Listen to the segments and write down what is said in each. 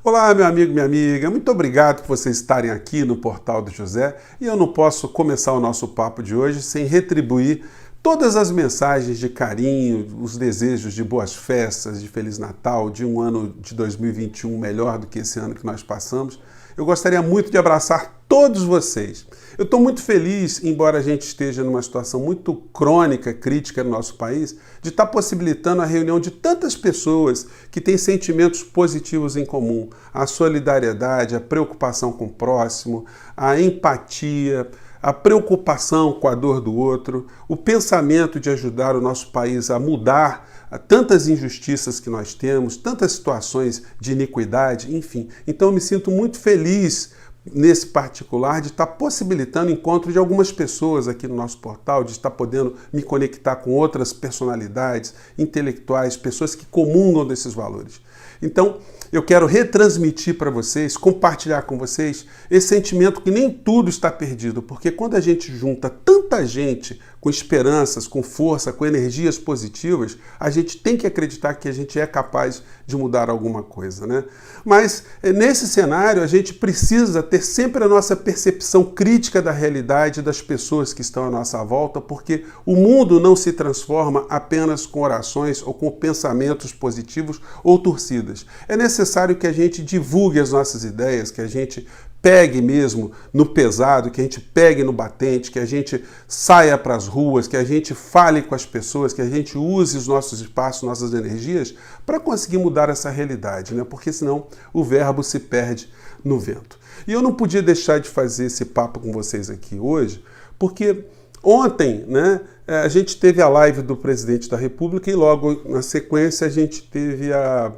Olá, meu amigo, minha amiga, muito obrigado por vocês estarem aqui no Portal do José e eu não posso começar o nosso papo de hoje sem retribuir todas as mensagens de carinho, os desejos de boas festas, de Feliz Natal, de um ano de 2021 melhor do que esse ano que nós passamos. Eu gostaria muito de abraçar todos vocês. Eu estou muito feliz, embora a gente esteja numa situação muito crônica, crítica no nosso país, de estar possibilitando a reunião de tantas pessoas que têm sentimentos positivos em comum. A solidariedade, a preocupação com o próximo, a empatia, a preocupação com a dor do outro, o pensamento de ajudar o nosso país a mudar tantas injustiças que nós temos, tantas situações de iniquidade, enfim. Então eu me sinto muito feliz nesse particular de estar possibilitando o encontro de algumas pessoas aqui no nosso portal, de estar podendo me conectar com outras personalidades, intelectuais, pessoas que comungam desses valores. Então, eu quero retransmitir para vocês, compartilhar com vocês esse sentimento que nem tudo está perdido, porque quando a gente junta tanta gente com esperanças, com força, com energias positivas, a gente tem que acreditar que a gente é capaz de mudar alguma coisa, né? Mas nesse cenário a gente precisa ter sempre a nossa percepção crítica da realidade das pessoas que estão à nossa volta, porque o mundo não se transforma apenas com orações ou com pensamentos positivos ou torcidas. É necessário que a gente divulgue as nossas ideias, que a gente pegue mesmo no pesado, que a gente pegue no batente, que a gente saia para as ruas, que a gente fale com as pessoas, que a gente use os nossos espaços, nossas energias para conseguir mudar essa realidade, né? Porque senão o verbo se perde no vento. E eu não podia deixar de fazer esse papo com vocês aqui hoje, porque ontem, né, a gente teve a live do presidente da República e logo na sequência a gente teve a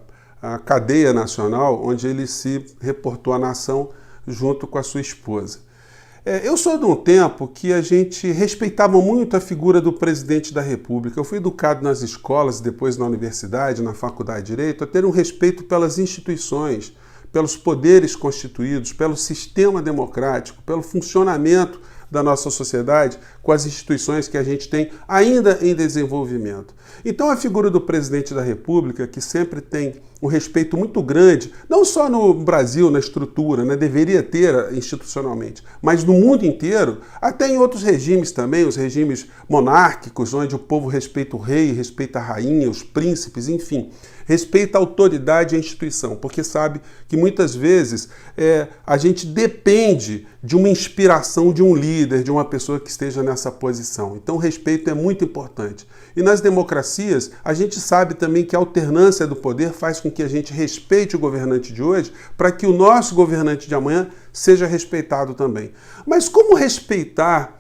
cadeia nacional, onde ele se reportou à nação junto com a sua esposa. Eu sou de um tempo que a gente respeitava muito a figura do presidente da República. Eu fui educado nas escolas, depois na universidade, na faculdade de Direito, a ter um respeito pelas instituições, pelos poderes constituídos, pelo sistema democrático, pelo funcionamento da nossa sociedade com as instituições que a gente tem ainda em desenvolvimento. Então a figura do presidente da República, que sempre tem um respeito muito grande, não só no Brasil, na estrutura, né, deveria ter institucionalmente, mas no mundo inteiro, até em outros regimes também, os regimes monárquicos, onde o povo respeita o rei, respeita a rainha, os príncipes, enfim, respeita a autoridade e a instituição, porque sabe que muitas vezes a gente depende de uma inspiração de um líder, de uma pessoa que esteja nessa posição. Então o respeito é muito importante. E nas democracias, a gente sabe também que a alternância do poder faz com que a gente respeite o governante de hoje para que o nosso governante de amanhã seja respeitado também. Mas como respeitar,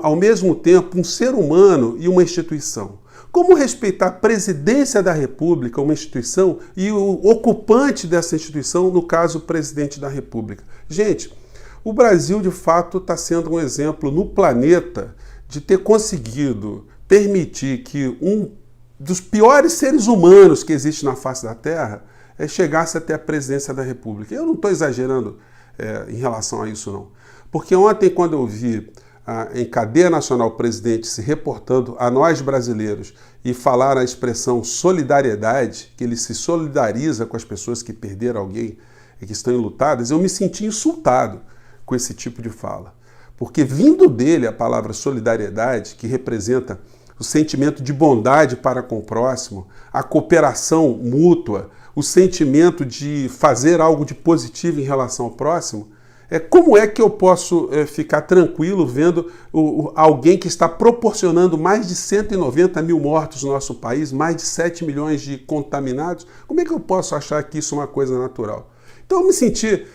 ao mesmo tempo, um ser humano e uma instituição? Como respeitar a presidência da República, uma instituição, e o ocupante dessa instituição, no caso, o presidente da República? Gente, o Brasil, de fato, está sendo um exemplo no planeta de ter conseguido permitir que um dos piores seres humanos que existe na face da Terra chegasse até a presidência da República. Eu não estou exagerando em relação a isso, não. Porque ontem, quando eu vi em cadeia nacional o presidente se reportando a nós brasileiros e falar a expressão solidariedade, que ele se solidariza com as pessoas que perderam alguém e que estão enlutadas, eu me senti insultado com esse tipo de fala. Porque vindo dele a palavra solidariedade, que representa o sentimento de bondade para com o próximo, a cooperação mútua, o sentimento de fazer algo de positivo em relação ao próximo, como é que eu posso ficar tranquilo vendo alguém que está proporcionando mais de 190 mil mortos no nosso país, mais de 7 milhões de contaminados? Como é que eu posso achar que isso é uma coisa natural? Então eu me senti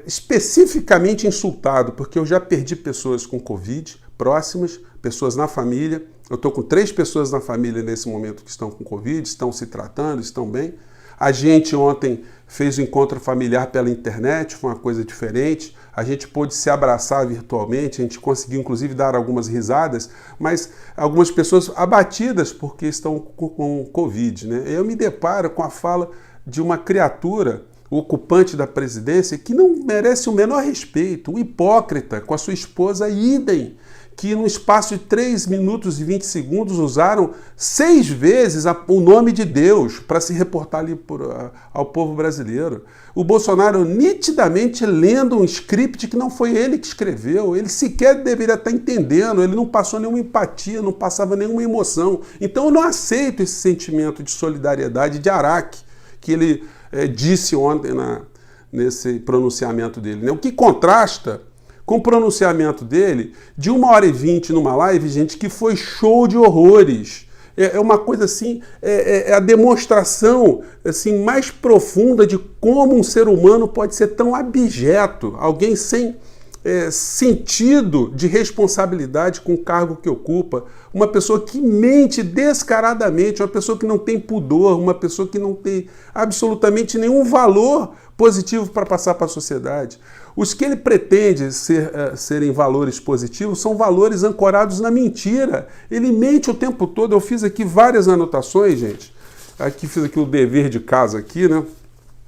especificamente insultado, porque eu já perdi pessoas com Covid próximas, pessoas na família. Eu estou com 3 pessoas na família nesse momento que estão com Covid, estão se tratando, estão bem. A gente ontem fez o encontro familiar pela internet, foi uma coisa diferente. A gente pôde se abraçar virtualmente, a gente conseguiu inclusive dar algumas risadas, mas algumas pessoas abatidas porque estão com Covid, né? Eu me deparo com a fala de uma criatura, o ocupante da presidência, que não merece o menor respeito, um hipócrita com a sua esposa idem, que no espaço de 3 minutos e 20 segundos usaram 6 vezes o nome de Deus para se reportar ali ao povo brasileiro. O Bolsonaro nitidamente lendo um script que não foi ele que escreveu, ele sequer deveria estar entendendo, ele não passou nenhuma empatia, não passava nenhuma emoção. Então eu não aceito esse sentimento de solidariedade de Araque, que ele disse ontem nesse pronunciamento dele, né? O que contrasta com o pronunciamento dele de 1h20 numa live, gente, que foi show de horrores. É uma coisa assim, é a demonstração assim, mais profunda de como um ser humano pode ser tão abjeto, alguém sem sentido de responsabilidade com o cargo que ocupa, uma pessoa que mente descaradamente, uma pessoa que não tem pudor, uma pessoa que não tem absolutamente nenhum valor positivo para passar para a sociedade. Os que ele pretende serem valores positivos são valores ancorados na mentira. Ele mente o tempo todo. Eu fiz aqui várias anotações, gente. Fiz aqui o dever de casa aqui, né?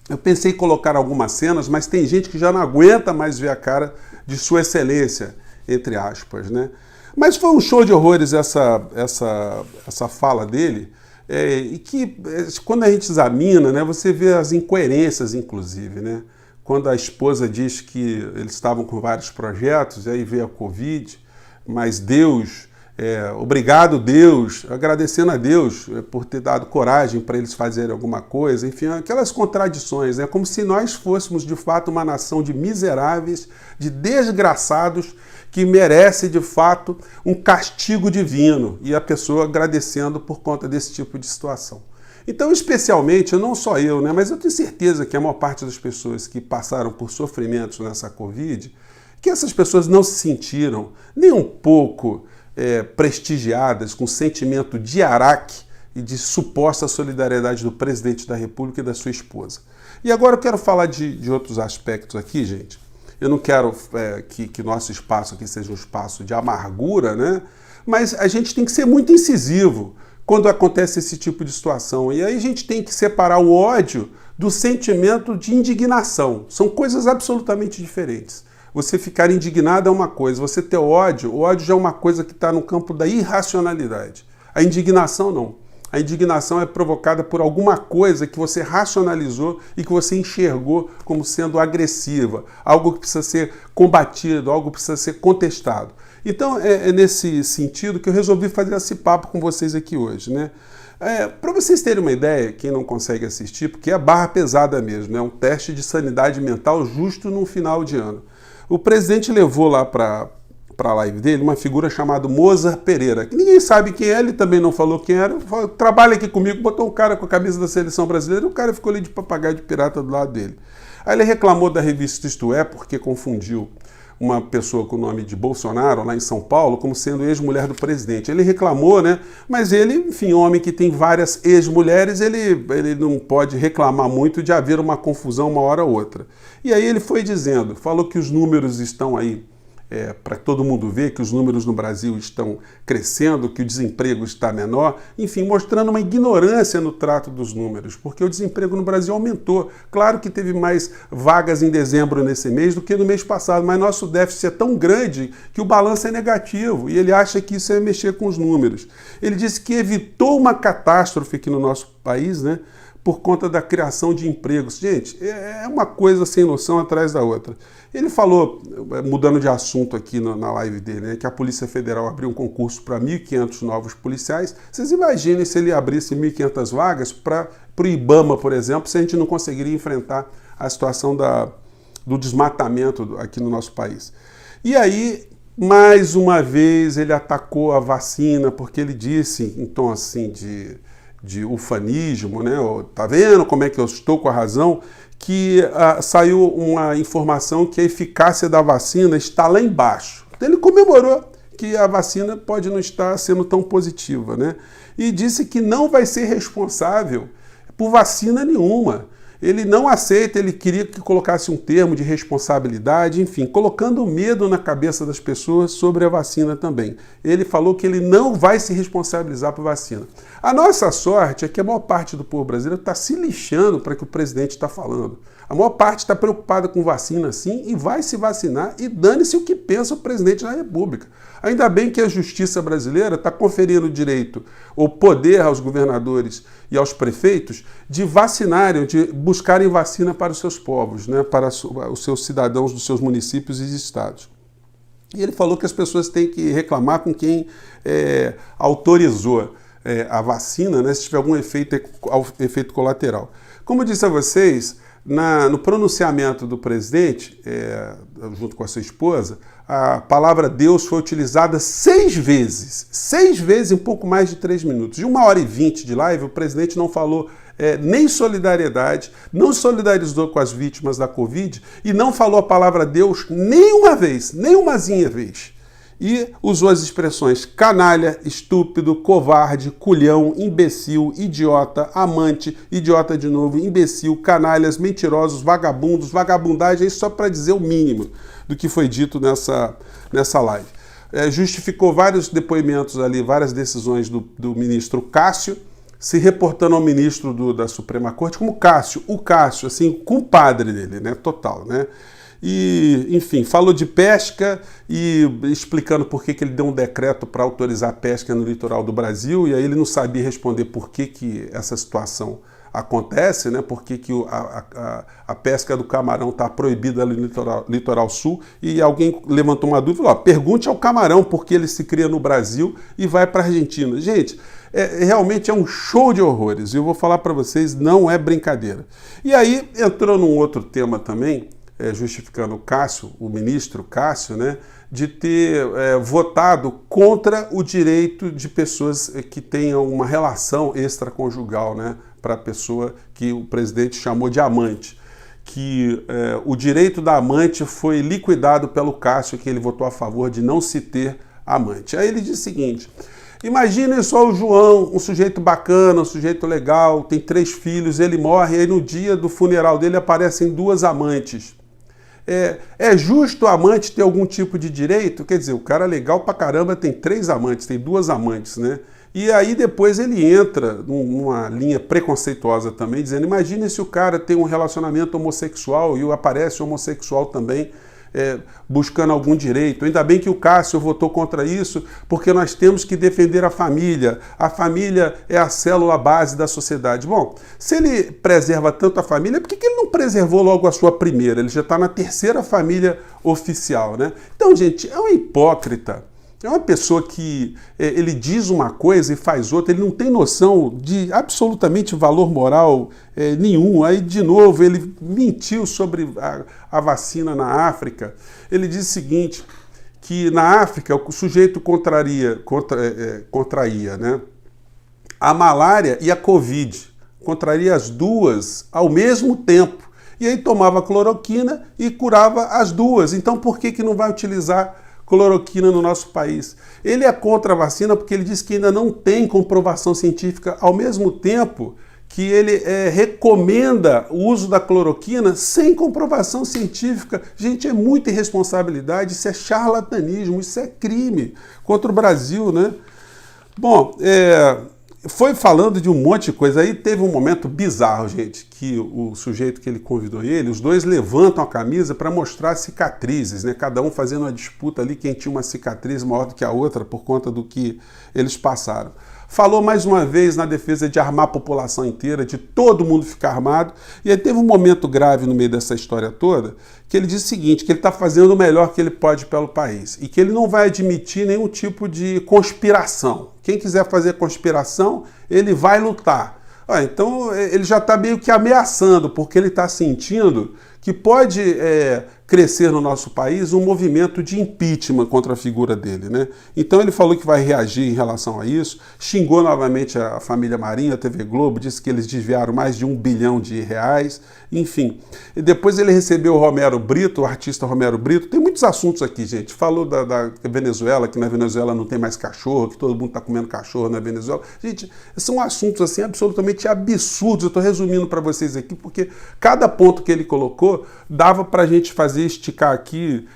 Eu pensei em colocar algumas cenas, mas tem gente que já não aguenta mais ver a cara de Sua Excelência, entre aspas, né? Mas foi um show de horrores essa fala dele, e que quando a gente examina, né, você vê as incoerências, inclusive, né? Quando a esposa diz que eles estavam com vários projetos, e aí veio a Covid, mas Deus, obrigado Deus, agradecendo a Deus por ter dado coragem para eles fazerem alguma coisa, enfim, aquelas contradições, né? Como se nós fôssemos de fato uma nação de miseráveis, de desgraçados, que merece de fato um castigo divino, e a pessoa agradecendo por conta desse tipo de situação. Então, especialmente, não só eu, né, mas eu tenho certeza que a maior parte das pessoas que passaram por sofrimentos nessa Covid, que essas pessoas não se sentiram nem um pouco prestigiadas com o sentimento de Araque e de suposta solidariedade do presidente da República e da sua esposa. E agora eu quero falar de outros aspectos aqui, gente. Eu não quero que nosso espaço aqui seja um espaço de amargura, né? Mas a gente tem que ser muito incisivo quando acontece esse tipo de situação. E aí a gente tem que separar o ódio do sentimento de indignação. São coisas absolutamente diferentes. Você ficar indignado é uma coisa, você ter ódio, o ódio já é uma coisa que está no campo da irracionalidade. A indignação não. A indignação é provocada por alguma coisa que você racionalizou e que você enxergou como sendo agressiva, algo que precisa ser combatido, algo que precisa ser contestado. Então é nesse sentido que eu resolvi fazer esse papo com vocês aqui hoje, né? Para vocês terem uma ideia, quem não consegue assistir, porque é barra pesada mesmo, é um teste de sanidade mental justo no final de ano. O presidente levou lá para a live dele uma figura chamada Mozart Pereira, que ninguém sabe quem é, ele também não falou quem era, falou, trabalha aqui comigo, botou um cara com a camisa da seleção brasileira, o cara ficou ali de papagaio de pirata do lado dele. Aí ele reclamou da revista Isto É, porque confundiu uma pessoa com o nome de Bolsonaro, lá em São Paulo, como sendo ex-mulher do presidente. Ele reclamou, né? Mas ele, enfim, homem que tem várias ex-mulheres, ele não pode reclamar muito de haver uma confusão uma hora ou outra. E aí ele foi dizendo, falou que os números estão aí, para todo mundo ver que os números no Brasil estão crescendo, que o desemprego está menor, enfim, mostrando uma ignorância no trato dos números, porque o desemprego no Brasil aumentou. Claro que teve mais vagas em dezembro nesse mês do que no mês passado, mas nosso déficit é tão grande que o balanço é negativo e ele acha que isso é mexer com os números. Ele disse que evitou uma catástrofe aqui no nosso país, né? Por conta da criação de empregos. Gente, é uma coisa sem noção atrás da outra. Ele falou, mudando de assunto aqui na live dele, né, que a Polícia Federal abriu um concurso para 1.500 novos policiais. Vocês imaginem se ele abrisse 1.500 vagas para o IBAMA, por exemplo, se a gente não conseguiria enfrentar a situação do desmatamento aqui no nosso país. E aí, mais uma vez, ele atacou a vacina, porque ele disse, em tom assim de ufanismo, né? Tá vendo como é que eu estou com a razão? Que saiu uma informação que a eficácia da vacina está lá embaixo. Então ele comemorou que a vacina pode não estar sendo tão positiva, né? E disse que não vai ser responsável por vacina nenhuma. ele não aceita, ele queria que colocasse um termo de responsabilidade, enfim, colocando medo na cabeça das pessoas sobre a vacina também. Ele falou que ele não vai se responsabilizar por vacina. A nossa sorte é que a maior parte do povo brasileiro está se lixando para o que o presidente está falando. A maior parte está preocupada com vacina sim e vai se vacinar e dane-se o que pensa o presidente da República. Ainda bem que a justiça brasileira está conferindo o direito, o poder aos governadores e aos prefeitos de vacinarem, de buscarem vacina para os seus povos, né, para os seus cidadãos dos seus municípios e estados. E ele falou que as pessoas têm que reclamar com quem autorizou a vacina, né, se tiver algum efeito colateral. Como eu disse a vocês, no pronunciamento do presidente, junto com a sua esposa, a palavra Deus foi utilizada 6 vezes. 6 vezes em pouco mais de 3 minutos. De 1h20 de live, o presidente não falou nem solidariedade, não solidarizou com as vítimas da Covid e não falou a palavra Deus nenhuma vez, nenhumazinha vez. E usou as expressões canalha, estúpido, covarde, culhão, imbecil, idiota, amante, idiota de novo, imbecil, canalhas, mentirosos, vagabundos, vagabundagem, isso só para dizer o mínimo do que foi dito nessa live. Justificou vários depoimentos ali, várias decisões do ministro Cássio, se reportando ao ministro da Suprema Corte como Cássio, o Cássio, assim, compadre dele, né, total, né? E, enfim, falou de pesca e explicando por que ele deu um decreto para autorizar a pesca no litoral do Brasil, e aí ele não sabia responder por que essa situação acontece, né? Por que a pesca do camarão está proibida ali no litoral sul, e alguém levantou uma dúvida, falou, pergunte ao camarão por que ele se cria no Brasil e vai para a Argentina. Gente, realmente é um show de horrores, e eu vou falar para vocês, não é brincadeira. E aí entrou num outro tema também, justificando o Cássio, o ministro Cássio, né, de ter votado contra o direito de pessoas que tenham uma relação extraconjugal, né, para a pessoa que o presidente chamou de amante. Que o direito da amante foi liquidado pelo Cássio, que ele votou a favor de não se ter amante. Aí ele diz o seguinte: imagine só o João, um sujeito bacana, um sujeito legal, tem 3 filhos, ele morre, e aí no dia do funeral dele aparecem 2 amantes. É justo o amante ter algum tipo de direito? Quer dizer, o cara legal pra caramba tem 3 amantes, tem 2 amantes, né? E aí depois ele entra numa linha preconceituosa também, dizendo, imagine se o cara tem um relacionamento homossexual e aparece homossexual também, buscando algum direito. Ainda bem que o Cássio votou contra isso, porque nós temos que defender a família. A família é a célula base da sociedade. Bom, se ele preserva tanto a família, por que ele não preservou logo a sua primeira? Ele já está na 3ª família oficial, né? Então, gente, é um hipócrita. É uma pessoa que ele diz uma coisa e faz outra, ele não tem noção de absolutamente valor moral nenhum. Aí, de novo, ele mentiu sobre a vacina na África. Ele diz o seguinte, que na África o sujeito contraía, né, a malária e a Covid. Contraria as duas ao mesmo tempo. E aí tomava cloroquina e curava as duas. Então, por que não vai utilizar cloroquina no nosso país? Ele é contra a vacina porque ele diz que ainda não tem comprovação científica, ao mesmo tempo que ele recomenda o uso da cloroquina sem comprovação científica. Gente, é muita irresponsabilidade, isso é charlatanismo, isso é crime contra o Brasil, né? Bom, foi falando de um monte de coisa. Aí teve um momento bizarro, gente, que o sujeito que ele convidou os dois levantam a camisa para mostrar cicatrizes, né? Cada um fazendo uma disputa ali, quem tinha uma cicatriz maior do que a outra por conta do que eles passaram. Falou mais uma vez na defesa de armar a população inteira, de todo mundo ficar armado. E aí teve um momento grave no meio dessa história toda, que ele disse o seguinte, que ele está fazendo o melhor que ele pode pelo país e que ele não vai admitir nenhum tipo de conspiração. Quem quiser fazer conspiração, ele vai lutar. Então ele já está meio que ameaçando, porque ele está sentindo que pode crescer no nosso país um movimento de impeachment contra a figura dele, né? Então ele falou que vai reagir em relação a isso, xingou novamente a família Marinho, a TV Globo, disse que eles desviaram mais de R$1 bilhão, enfim. E depois ele recebeu o Romero Brito, o artista Romero Brito. Tem muitos assuntos aqui, gente. Falou da Venezuela, que na Venezuela não tem mais cachorro, que todo mundo está comendo cachorro na Venezuela. Gente, são assuntos assim absolutamente absurdos. Eu estou resumindo para vocês aqui, porque cada ponto que ele colocou dava para a gente fazer esticar aqui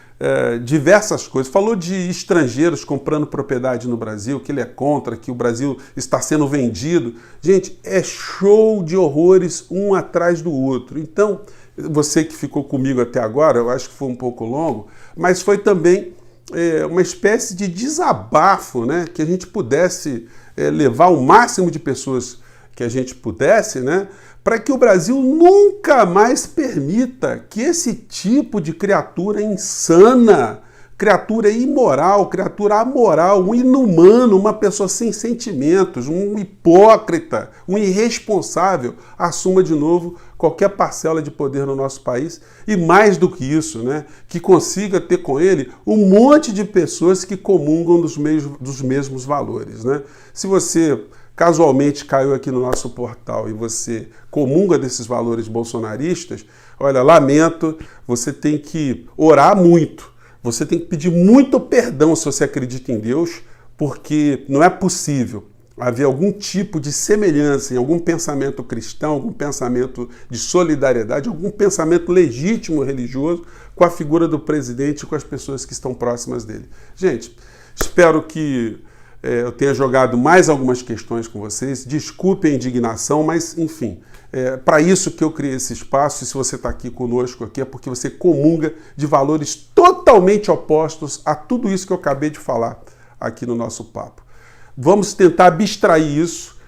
diversas coisas. Falou de estrangeiros comprando propriedade no Brasil, que ele é contra, que o Brasil está sendo vendido. Gente, é show de horrores um atrás do outro. Então, você que ficou comigo até agora, eu acho que foi um pouco longo, mas foi também uma espécie de desabafo, né? Que a gente pudesse levar o máximo de pessoas que a gente pudesse, né? Para que o Brasil nunca mais permita que esse tipo de criatura insana, criatura imoral, criatura amoral, um inumano, uma pessoa sem sentimentos, um hipócrita, um irresponsável, assuma de novo qualquer parcela de poder no nosso país e, mais do que isso, né, que consiga ter com ele um monte de pessoas que comungam dos mesmos valores, né? Se você casualmente caiu aqui no nosso portal e você comunga desses valores bolsonaristas, olha, lamento, você tem que orar muito, você tem que pedir muito perdão se você acredita em Deus, porque não é possível haver algum tipo de semelhança em algum pensamento cristão, algum pensamento de solidariedade, algum pensamento legítimo religioso com a figura do presidente e com as pessoas que estão próximas dele. Gente, espero que eu tenha jogado mais algumas questões com vocês. Desculpe a indignação, mas, enfim, para isso que eu criei esse espaço. E se você está aqui conosco aqui, é porque você comunga de valores totalmente opostos a tudo isso que eu acabei de falar aqui no nosso papo. Vamos tentar abstrair isso.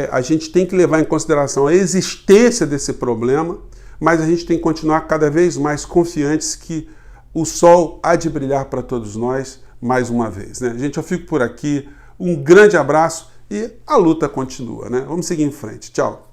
A gente tem que levar em consideração a existência desse problema, mas a gente tem que continuar cada vez mais confiantes que o sol há de brilhar para todos nós mais uma vez, né? Gente, eu fico por aqui. Um grande abraço e a luta continua, né? Vamos seguir em frente. Tchau.